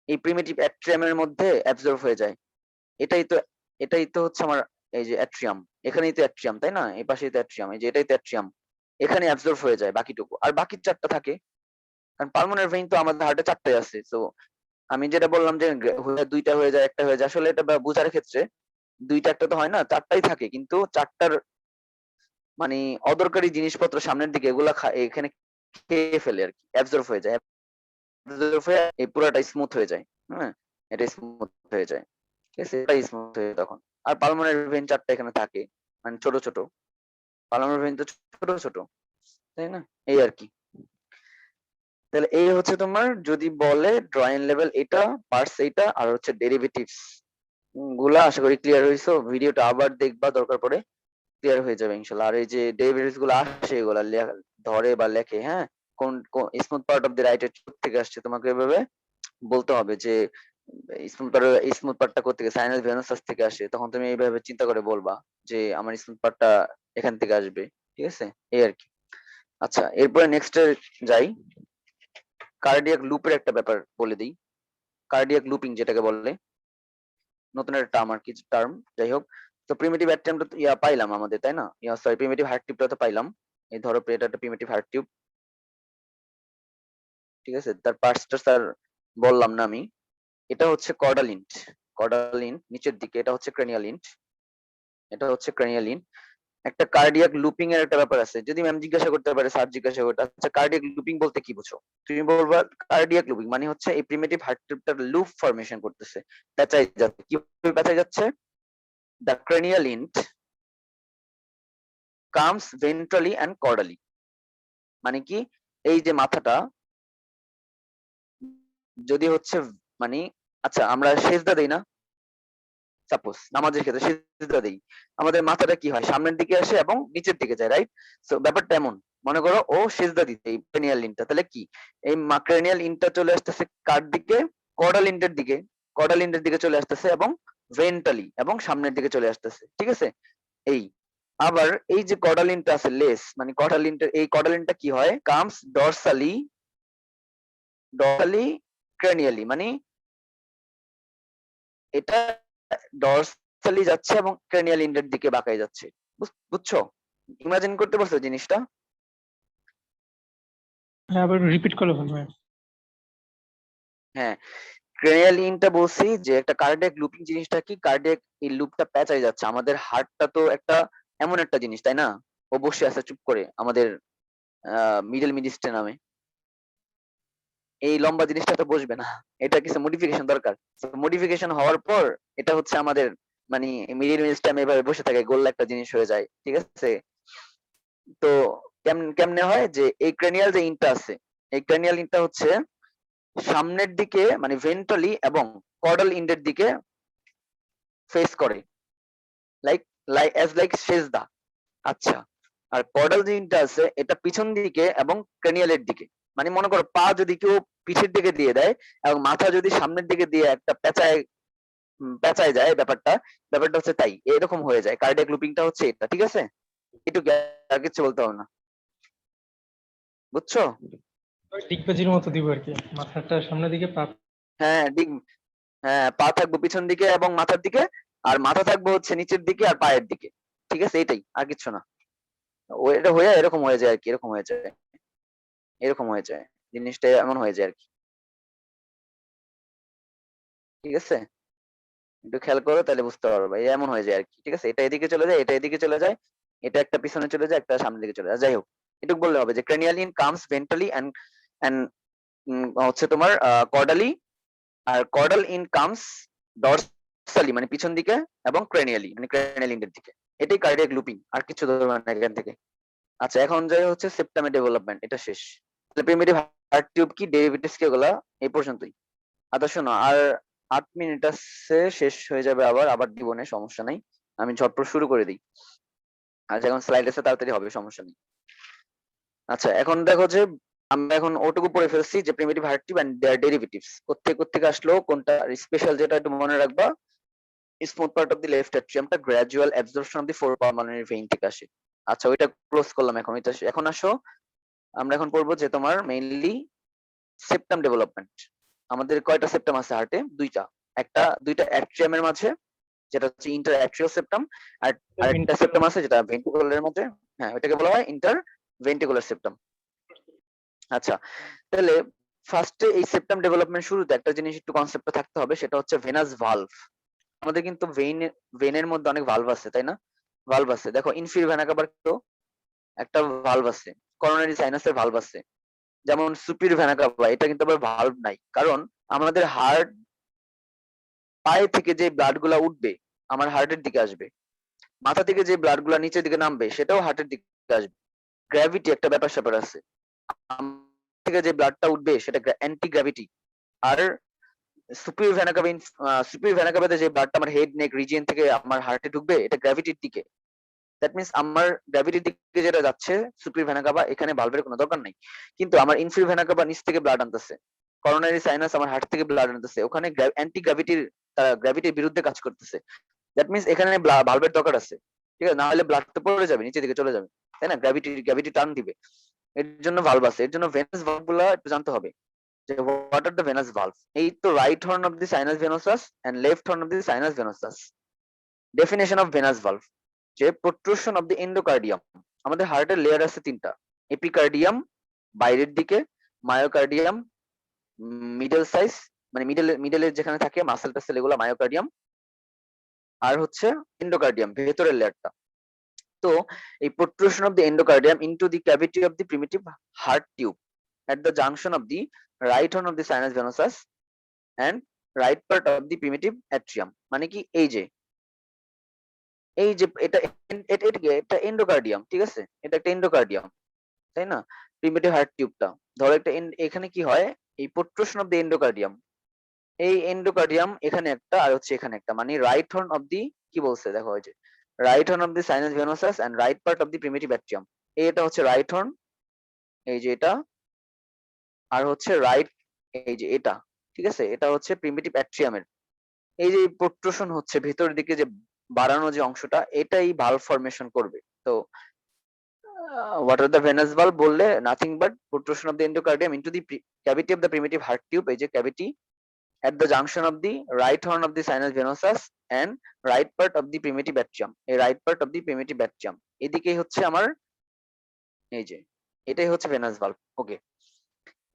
[SPEAKER 1] এই প্রিমিটিভ অ্যাট্রিয়ামের মধ্যে অ্যাবজর্ব হয়ে যায়, এটাই তো, এটাই তো হচ্ছে আমার এই যে অ্যাট্রিয়াম, এখানেই তো অ্যাট্রিয়াম তাই না, এই পাশেই তো অ্যাট্রিয়াম, এই যে এটাই তো অ্যাট্রিয়াম, এখানে অ্যাবজর্ব হয়ে যায় বাকিটুকু, আর বাকি চারটা থাকে, কারণ পালমোনারি ভেইন তো আমাদের হার্টে চারটাই আছে, তো আমি যেটা বললাম যে দুইটা হয়ে যায় একটা হয়ে যায়, আসলে এটা বোঝার ক্ষেত্রে দুইটা একটা তো হয় না, চারটাই থাকে, কিন্তু চারটার মানে অদরকারি জিনিসপত্র সামনের দিকে এগুলা এখানে খেয়ে ফেলে আর কি, অ্যাবজর্ব হয়ে যায়, অ্যাবজর্ব হয়ে এই পুরাটা স্মুথ হয়ে যায়, হ্যাঁ, এটা স্মুথ হয়ে যায়, ঠিক আছে, এটাই স্মুথ হয়ে যায় তখন, আর পালমোনারি ভেইন চারটা এখানে থাকে, মানে ছোট ছোট, পালমোনারি ভেইন তো ছোট ছোট, তাই না, এই আর কি, তাহলে এই হচ্ছে তোমার যদি বলে ড্রয়িং লেভেল এটা, পার্টস এইটা, আর হচ্ছে ডেরিভেটিভস গুলা, আশা করি ক্লিয়ার হয়েছে, ভিডিওটা আবার দেখবা দরকার পড়ে, ক্লিয়ার হয়ে যাবে ইনশাল্লাহ, আর এই যে ডেরিভেটিভস গুলো আসে এগুলা ধরে বা লেখে, হ্যাঁ, কোন smooth part of the right থেকে আসছে, তোমাকে এভাবে বলতে হবে যে স্মুথ পার্টটা কোথা থেকে, সাইনাস ভেনাসাস থেকে আসে, তখন তুমি এইভাবে চিন্তা করে বলবা যে আমার স্মুথ পার্টটা এখান থেকে আসবে, ঠিক আছে, এই আর কি। আচ্ছা এরপরে নেক্সট যাই, কার্ডিয়াক লুপের একটা ব্যাপার বলে দিই, কার্ডিয়াক লুপিং যেটাকে বলে, নতুন একটা টার্ম আর কি, টার্ম, যাই হোক, তো প্রিমিটিভ অ্যাটেম্পট ইয়া পাইলাম আমাদের, তাই না, ইয়া সরি প্রিমিটিভ হার্ট টিউবটা তো পাইলাম, এই ধরো এটা একটা প্রিমিটিভ হার্ট টিউব, ঠিক আছে, তার পার্টসটা স্যার বললাম না আমি, এটা হচ্ছে কর্ডালিন্ট, কর্ডালিন্ট নিচের দিকে, এটা হচ্ছে ক্রেনিয়ালিন্ট, এটা হচ্ছে ক্রেনিয়ালিন্ট, একটা কার্ডিয়াক লুপিং এর একটা ব্যাপার আছে, যদি ম্যাম জিজ্ঞাসা করতে পারে, স্যার জিজ্ঞাসা করতে, আচ্ছা কার্ডিয়াক লুপিং বলতে কি বুঝো, তুমি বলবা কার্ডিয়াক লুপিং মানে হচ্ছে এই প্রিমিটিভ হার্টটা লুপ ফরমেশন করতেছে, পেঁচাই যাচ্ছে। কিভাবে পেঁচাই যাচ্ছে? The cranial end comes ventrally and caudally, মানে কি এই যে মাথাটা যদি হচ্ছে মানে, আচ্ছা আমরা সেজদা দেই না, সাপোজ নামাজের ক্ষেত্রে সিজদা দেই, আমাদের মাথাটা কি হয় সামনের দিকে আসে এবং নিচের দিকে যায়, রাইট? সো ব্যাপারটা এমন, মনে করো ও সিজদা দিতে এই ক্রেনিয়াল ইনটা, তাহলে কি এই ক্রেনিয়াল ইনটা চলে আসতেছে কার দিকে? কর্ডাল ইন্টের দিকে, কর্ডাল ইন্টের দিকে চলে আসতেছে এবং ভেন্ট্রালি এবং সামনের দিকে চলে আসতেছে, ঠিক আছে? এই আবার এই যে কর্ডাল ইনটা আছে লেস, মানে কর্ডাল ইনটা, এই কর্ডাল ইনটা কি হয়, কামস ডরসালি, ডরসালি ক্রেনিয়ালি, মানে এটা ডরসালি যাচ্ছে এবং ক্রেনিয়াল ইন্ডের দিকে বাঁকায় যাচ্ছে, বুঝছো? ইমাজিন করতে পারছো জিনিসটা?
[SPEAKER 2] হ্যাঁ, আবার রিপিট করলে ভালো হয়।
[SPEAKER 1] হ্যাঁ, ক্রেনিয়াল ইনটা বলছি যে একটা কার্ডিয়াক লুপিং জিনিসটা কি, কার্ডিয়াক এই লুপটা পেঁচাই যাচ্ছে, আমাদের হার্টটা তো একটা এমন একটা জিনিস, তাই না? ও বসে আছে চুপ করে আমাদের মিডল মিডিস্টে নামে, এই লম্বা জিনিসটা তো বসবে না, এটা কিছু মডিফিকেশন দরকার। মডিফিকেশন হওয়ার পর এটা হচ্ছে আমাদের মানে মিডিল মিডিস্টাম এভাবে বসে থাকে, গোল্লা একটা জিনিস হয়ে যায়, ঠিক আছে? তো কেমনে হয় যে এই ক্রেনিয়াল যে ইনটা আছে, এই ক্রেনিয়াল ইনটা হচ্ছে সামনের দিকে মানে ভেন্ট্রালি এবং কর্ডাল ইন্ডের দিকে ফেস করে, লাইক লাইক সেজদা। আচ্ছা, আর কর্ডাল যে ইনটা আছে এটা পিছন দিকে এবং ক্রেনিয়ালের দিকে, মানে মনে করো পা যদি কেউ পিছের দিকে দিয়ে দেয় এবং মাথা যদি সামনের দিকে দিয়ে একটা পেঁচায় যায়, ব্যাপারটা ব্যাপারটা হচ্ছে তাই, এরকম হয়ে যায় কার্ডিয়াক লুপিংটা হচ্ছে এটা, ঠিক আছে? একটু আর কিছু বলতে হবে না, বুঝছো?
[SPEAKER 2] ওই ডিগবাজির মতো দিব আর কি, মাথাটা সামনের দিকে পা।
[SPEAKER 1] হ্যাঁ ঠিক, হ্যাঁ পা থাকবো পিছন দিকে এবং মাথার দিকে, আর মাথা থাকবো হচ্ছে নিচের দিকে আর পায়ের দিকে, ঠিক আছে? এটাই, আর কিছু না। এটা হয়ে এরকম হয়ে যায় আর কি, এরকম হয়ে যায়, এরকম হয়ে যায়, জিনিসটা এমন হয়ে যায় আর কি, ঠিক আছে? একটু খেয়াল করো তাহলে বুঝতে পারবে, এমন হয়ে যায় আর কি, ঠিক আছে? এটা এদিকে চলে যায়, এটা এদিকে চলে যায়, এটা একটা পিছনে চলে যায়, একটা সামনের দিকে চলে যায়, যাই হোক এটুকু বললে হবে যে cranial end comes ventrally and and হচ্ছে তোমার কর্ডালি, আর কর্ডাল ইন কামস ডরসালি মানে পিছন দিকে এবং ক্রেনিয়ালি মানে ক্রেনিয়াল ইন্ডের দিকে, এটাই কার্ডিয়াক লুপিং, আর কিছু ধরবে না এখান থেকে। আচ্ছা এখন যাই হচ্ছে সেপ্টামে ডেভেলপমেন্ট, এটা শেষ। প্রিমিটিভ হার্ট টিউব কি, ডেরিভেটিভস কি, ওগুলা এই পর্যন্তই। আচ্ছা শোনো, আর 8 মিনিট আছে, শেষ হয়ে যাবে, আবার আবার দিব না, সমস্যা নাই, আমি ঝটপট শুরু করে দিই। আচ্ছা এখন স্লাইড আছে, তাড়াতাড়ি হবে, সমস্যা নেই। আচ্ছা এখন দেখো যে আমরা এখন ওটুকু পড়ে ফেলছি যে primitive heart tube and their derivatives, কোত্থেকে আসলো, কোনটা স্পেশাল, যেটা একটু মনে রাখবা, smooth part of the left অ্যাট্রিয়ামটা gradual absorption of the four pulmonary vein থেকে আসে। আচ্ছা ওইটা ক্লোজ করলাম, এখন এটা এখন আসো, আমরা এখন পড়বো যে তোমার মেইনলি সেপ্টাম ডেভেলপমেন্ট। আমাদের কয়টা সেপ্টাম আছে হার্টে? দুইটা অ্যাট্রিয়ামের মাঝে, যেটা হচ্ছে ইন্টার অ্যাট্রিয়াল সেপ্টাম, আর আরেকটা সেপ্টাম আছে যেটা ভেন্ট্রিকুলারের মধ্যে, হ্যাঁ ওইটাকে বলা হয় ইন্টার ভেন্ট্রিকুলার সেপ্টাম। আচ্ছা তাহলে ফার্স্টে এই সেপ্টাম ডেভেলপমেন্ট শুরুতে একটা জিনিস একটু কনসেপ্টে থাকতে হবে, সেটা হচ্ছে ভেনাস ভালভ। আমাদের কিন্তু ভেনের মধ্যে অনেক ভালভ আছে, তাই না? ভালভ আছে, দেখো ইনফিরিয়র ভেনা কাভার তো একটা ভালভ আছে, করোনারি সাইনাসের ভালভ আছে, যেমন সুপিরিয়র ভেনা কাভা, এটা কিন্তু আবার ভালভ নাই, কারণ আমাদের হার্ট পায়ে থেকে যে ব্লাড গুলা উঠবে আমার হার্টের দিকে আসবে, মাথা থেকে যে ব্লাড গুলা নিচের দিকে নামবে সেটাও হার্টের দিকে আসবে, গ্র্যাভিটি একটা ব্যাপার স্যাপার আছে, থেকে যে ব্লাডটা উঠবে সেটা অ্যান্টি গ্র্যাভিটি, আর সুপিরিয়র ভেনা কাভাতে যে ব্লাডটা আমার হেড নেক রিজিয়ন থেকে আমার হার্টে ঢুকবে এটা গ্র্যাভিটির দিকে, দ্যাট মিন্স আমার গ্র্যাভিটির দিকে যেটা যাচ্ছে সুপিরিয়র ভেনা কাভা, এখানে ভালভের কোনো দরকার নাই, কিন্তু আমার ইনফিরিয়র ভেনা কাভা নিচ থেকে ব্লাড আনতেছে, করোনারি সাইনাস আমার হার্ট থেকে ব্লাড আনতেছে, ওখানে অ্যান্টি গ্র্যাভিটির, গ্র্যাভিটির বিরুদ্ধে কাজ করতেছে, দ্যাট মিন্স এখানে ভালভের দরকার আছে, ঠিক আছে? না হলে ব্লাড তো পড়ে যাবে, নিচের দিকে চলে যাবে, তাই না? গ্র্যাভিটি টান দিবে, এর জন্য ভালভ আছে, এর জন্য ভেনাস ভালভ গুলা একটু জানতে হবে যে what are the venous valve. এই তো right horn of the sinus venosus and left horn of the sinus venosus. Definition of venous valve, যে প্রোট্রুশন অফ দি এন্ডোকার্ডিয়াম, আমাদের হার্টের লেয়ার আছে তিনটা, এপিকার্ডিয়াম বাইরের দিকে, মায়োকার্ডিয়াম মিডল সাইজ মানে মিডলের যেখানে থাকে মাসেল টাসেল এগুলো মায়োকার্ডিয়াম, আর হচ্ছে এন্ডোকার্ডিয়াম ভেতরের লেয়ারটা। তো এই protrusion of the endocardium into the cavity of the primitive heart tube at the junction of the right horn of the sinus venosus and right part of the primitive atrium, মানে কি এই যে এটা এন্ডোকার্ডিয়াম, ঠিক আছে, এটা একটা এন্ডোকার্ডিয়াম, তাই না, প্রিমিটিভ হার্ট টিউবটা ধরো একটা এখানে কি হয়, এই protrusion of the endocardium, এই এন্ডোকার্ডিয়াম এখানে একটা আর হচ্ছে এখানে একটা, মানে রাইট হর্ন অফ দি, কি বলছে দেখো, ওই যে right horn of the sinus venosus and right part of the primitive atrium, এটা হচ্ছে রাইট হর্ন, এই যে এটা, আর হচ্ছে রাইট, এই যে এটা, ঠিক আছে, এটা হচ্ছে প্রিমিটিভ অ্যাট্রিয়ামের, এই যে প্রোট্রুশন হচ্ছে ভেতরের দিকে যে বাড়ানো যে অংশটা, এটাই ভালভ ফরমেশন করবে। তো what are the venous valve বললে nothing but protrusion of the endocardium into the cavity of the primitive heart tube, এই যে cavity at the junction of the right horn of the sinus venosus and right part of the primitive atrium, এই right part of the primitive atrium, এদিকেই হচ্ছে আমার, এই যে এটাই হচ্ছে ভেনাস ভালভ। ওকে,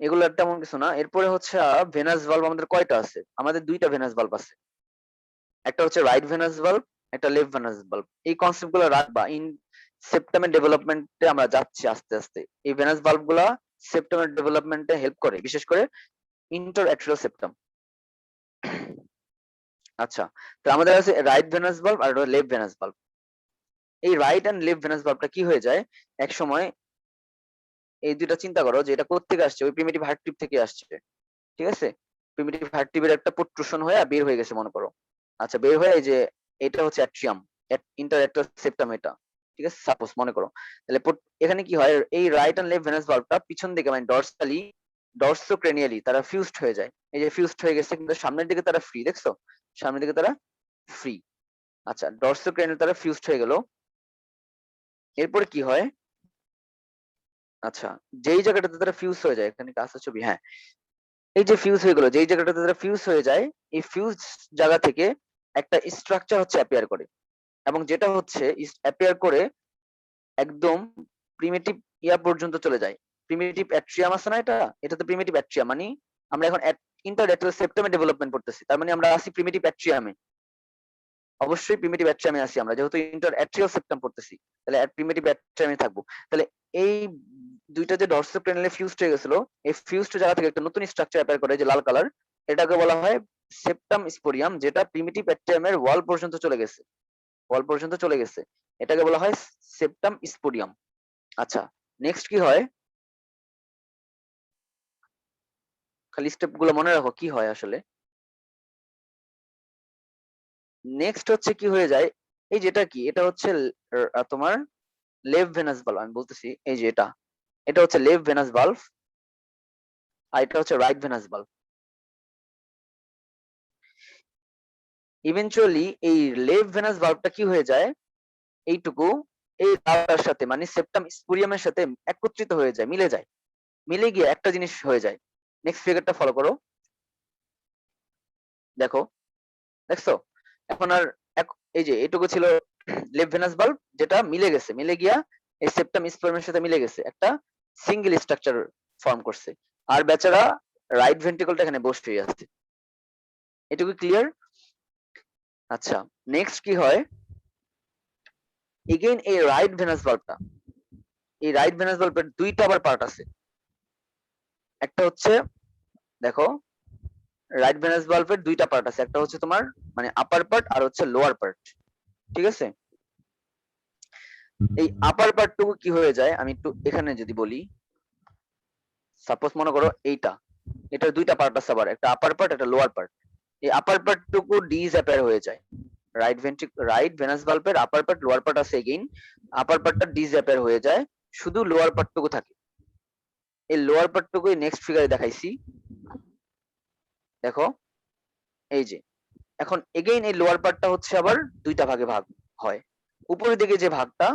[SPEAKER 1] এগুলো তেমন কিছু না। এরপরে হচ্ছে ভেনাস ভালভ আমাদের কয়টা আছে, আমাদের দুইটা ভেনাস ভালভ আছে, একটা হচ্ছে রাইট ভেনাস ভালভ, একটা লেফট ভেনাস ভালভ। এই কনসেপ্ট গুলো রাখবা, ইন সেপ্টামের ডেভেলপমেন্টে আমরা যাচ্ছি আস্তে আস্তে, এই ভেনাস ভালভ গুলা সেপ্টামের ডেভেলপমেন্টে হেল্প করে, বিশেষ করে ইন্টার অ্যাট্রিয়াল সেপ্টাম। আচ্ছা, তো আমাদের আছে রাইট ভেনাস ভালভ আর লেফট ভেনাস ভালভ। এই রাইট এন্ড লেফট ভেনাস ভালভটা কি হয়ে যায় এক সময়, এই দুইটা চিন্তা করো যে এটা কোত্থেকে আসছে, ওই প্রিমিটিভ হার্ট টিউব থেকে আসছে, ঠিক আছে, প্রিমিটিভ হার্ট টিউবের একটা প্রোট্রুশন হয়ে বের হয়ে গেছে মনে করো। আচ্ছা, বের হয়ে এই যে এটা হচ্ছে অ্যাট্রিয়াম, ইন্টারঅ্যাট্রিয়াল সেপ্টাম এটা, ঠিক আছে, সাপোজ মনে করো, তাহলে এখানে কি হয়, এই রাইট এন্ড লেফট ভেনাস ভালভটা পিছন দিকে মানে ডরসোক্রেনিয়ালি তারা ফিউজড হয়ে যায়, এই যে ফিউজড হয়ে গেছে, কিন্তু সামনের দিকে তারা ফ্রি, দেখছো, সামনের দিকে তারা ফ্রি। আচ্ছা, ডরসোক্রেনিয়াল তারা ফিউজড হয়ে গেল, এরপরে কি হয়, আচ্ছা, যেই জায়গাটাতে তারা ফিউজ হয়ে যায়, এখানে কাছে ছবি, হ্যাঁ, এই যে ফিউজ হয়ে গেল, যেই জায়গাটাতে তারা ফিউজ হয়ে যায়, এই ফিউজ জায়গা থেকে একটা স্ট্রাকচার হচ্ছে অ্যাপিয়ার করে, এবং যেটা হচ্ছে অ্যাপিয়ার করে একদম প্রিমিটিভ ইয়া পর্যন্ত চলে যায়, প্রিমিটিভ অ্যাট্রিয়াম আছে না, এটা তো প্রিমিটিভ অ্যাট্রিয়াম, মানে আমরা এখন ইন্টারঅ্যাট্রিয়াল সেপ্টামে ডেভেলপমেন্ট করতেছি, তার মানে আমরা আছি প্রিমিটিভ অ্যাট্রিয়ামে, অবশ্যই প্রিমিটিভ অ্যাট্রিয়ামে আছি আমরা, যেহেতু ইন্টার অ্যাট্রিয়াল সেপ্টাম পড়তেছি, তাহলে প্রিমিটিভ অ্যাট্রিয়ামে থাকবো। তাহলে এই দুইটা যে ডরসোক্রেনিয়ালে ফিউজড হয়ে গেছিল, এই ফিউজড জায়গা থেকে একটা নতুন স্ট্রাকচার অ্যাপিয়ার করে, যে লাল কালার, এটাকে বলা হয় সেপ্টাম স্পোরিয়াম, যেটা প্রিমিটিভ অ্যাট্রিয়ামের ওয়াল পর্যন্ত চলে গেছে, এটাকে বলা হয় সেপ্টাম স্পোরিয়াম। আচ্ছা, নেক্সট কি হয়, খালি স্টেপ গুলো মনে রাখো কি হয় আসলে। নেক্সট হচ্ছে কি হয়ে যায়, এই যেটা কি, এটা হচ্ছে তোমার লেফট ভেনাস ভালভ, আমি বলতেছি, এই যে এটা হচ্ছে লেফট ভেনাস ভালভ, আর এটা হচ্ছে রাইট ভেনাস ভালভ। ইভেনচুয়ালি এই লেফট ভেনাস ভালভটা কি হয়ে যায়, এইটুকু এই রাউটার সাথে মানে সেপ্টাম স্পুরিয়ামের সাথে একত্রিত হয়ে যায়, মিলে গিয়ে একটা জিনিস হয়ে যায়। নেক্সট ফিগারটা ফলো করো, দেখছো, এখন আর এই যে এইটুকু ছিল লেফট ভেনাস ভালভ, যেটা মিলে গিয়া এই সেপ্টাম স্পুরিয়ামের সাথে মিলে গেছে, একটা সিঙ্গেল স্ট্রাকচার ফর্ম করছে, আর বেচারা রাইট ভেন্ট্রিকলটা এখানে বসে আছে। এটুকু ক্লিয়ার? আচ্ছা, নেক্সট কি হয়, এগেইন এই রাইট ভেনাস ভালভের দুইটা আবার পার্ট আছে, একটা হচ্ছে, দেখো, রাইট ভেনাস ভালভের দুইটা পার্ট আছে, একটা হচ্ছে তোমার মানে আপার পার্ট আর হচ্ছে লোয়ার পার্ট, ঠিক আছে। এই আপার পার্টটুকু কি হয়ে যায়, আমি একটু এখানে যদি বলি, সাপোজ মনে করো এটার দুইটা পার্ট আছে, আবার একটা আপার পার্ট একটা লোয়ার পার্ট, এই আপার পার্টটুকু ডিসঅ্যাপিয়ার হয়ে যায়, রাইট ভেনাস ভালভের আপার পার্ট লোয়ার পার্ট আছে, এগেইন আপার পার্টটা ডিসঅ্যাপিয়ার হয়ে যায়, শুধু লোয়ার পার্টটুকু থাকে। এই লোয়ার পার্টটুকুই নেক্সট ফিগারে দেখাইছি, দেখো, এই যে এখন এগেইন এই লোয়ার পার্টটা হচ্ছে আবার দুইটা ভাগে ভাগ হয়, উপরের দিকে যে ভাগটা,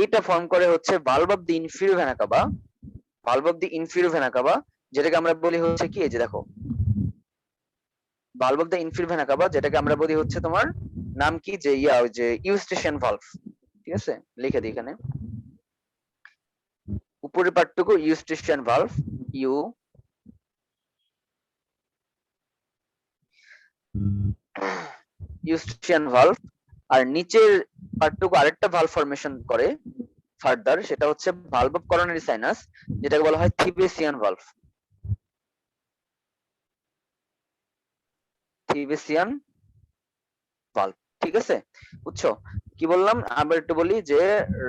[SPEAKER 1] এইটা ফর্ম করে হচ্ছে valve of the inferior vena cava, যেটাকে আমরা বলি হচ্ছে কি, এই যে দেখো, valve of the inferior vena cava, যেটাকে আমরা বলি হচ্ছে তোমার নাম কি, যে ওই যে ইউস্টেশিয়ান ভালভ, ঠিক আছে, লিখে দিই এখানে, উপরের পার্টটুকু ইউস্টেশিয়ান ভালভ, ইউস্টেশিয়ান ভালভ, আর নিচের পার্টটুকু আরেকটা ভালভ ফরমেশন করে ফার্দার, সেটা হচ্ছে ভালভ অফ করোনারি সাইনাস, যেটাকে বলা হয় থিবেসিয়ান ভালভ। থিবেসিয়ান ভালভ, ঠিক আছে, বুঝছো? কি বললাম আবার একটু বলি যে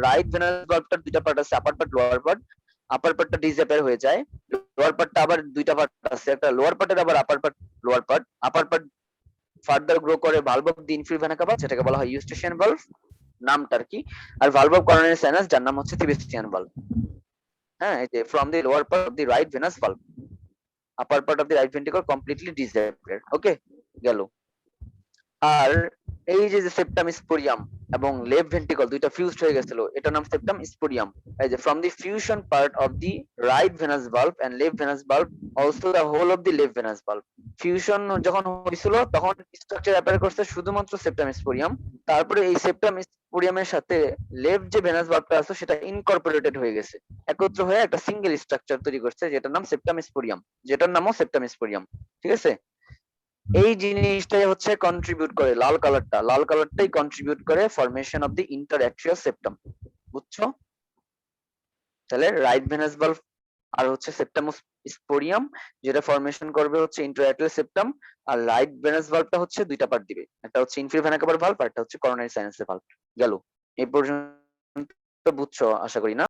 [SPEAKER 1] রাইট ভেনাস ভালভটার দুইটা পার্ট আছে, আপার পার্ট লোয়ার পার্ট। আপার পার্টটা ডিসঅ্যাপিয়ার হয়ে যায়, লোয়ার পার্টটা আবার দুইটা পার্ট আছে, একটা লোয়ার পার্টের আবার upper part lower part. Upper part further grow করে valve of the inferior vena cava, যেটাকে বলা হয় ইউস্টেশিয়ান ভালভ, নামটা আর কি। আর ভালভ অফ করোনারি সাইনাস, যার নাম হচ্ছে থিবেসিয়ান ভালভ। হ্যাঁ, এই যে from the lower part of the right venous valve, upper part of the right ventricle completely disappear. Okay, গেল। আর এই যে সেপ্টাম স্পোরিয়াম এবং লেফট ভেন্ট্রিকল দুইটা ফিউজড হয়ে গেছিল, এটার নাম সেপ্টাম স্পোরিয়াম। এই যে from the fusion part of the right venous valve and left venous valve, also the hole of the left venous valve. Fusion যখন হয়েছিল তখন স্ট্রাকচার অ্যাপিয়ার করছে শুধুমাত্র সেপ্টাম স্পোরিয়াম। তারপরে এই সেপ্টাম স্পোরিয়ামের সাথে লেফট যে ভেনাস ভালভটা আছে সেটা ইনকর্পোরেটেড হয়ে গেছে, একত্র হয়ে একটা সিঙ্গেল স্ট্রাকচার তৈরি করছে, যেটার নাম সেপ্টাম স্পোরিয়াম, যেটার নামও সেপ্টাম স্পোরিয়াম। ঠিক আছে, এই জিনিসটাই হচ্ছে কন্ট্রিবিউট করে, লাল কালারটাই কন্ট্রিবিউট করে ফরমেশন অফ দি ইন্টারঅ্যাক্সিয়াল সেপ্টাম। বুঝছো? তাহলে রাইট ভেনাস ভালভ আর হচ্ছে সেপ্টাম স্পোরিয়াম, যেটা ফরমেশন করবে হচ্ছে ইন্টারঅ্যাক্সিয়াল সেপ্টাম। আর রাইট ভেনাস ভালভটা হচ্ছে দুইটা পার্ট দিবে, একটা হচ্ছে ইনফিউজ ভেনা কাভার ভালভ আর একটা হচ্ছে করোনারি সাইনাস ভালভ। গেল, এই পর্যন্ত বুঝছো আশা করি, না?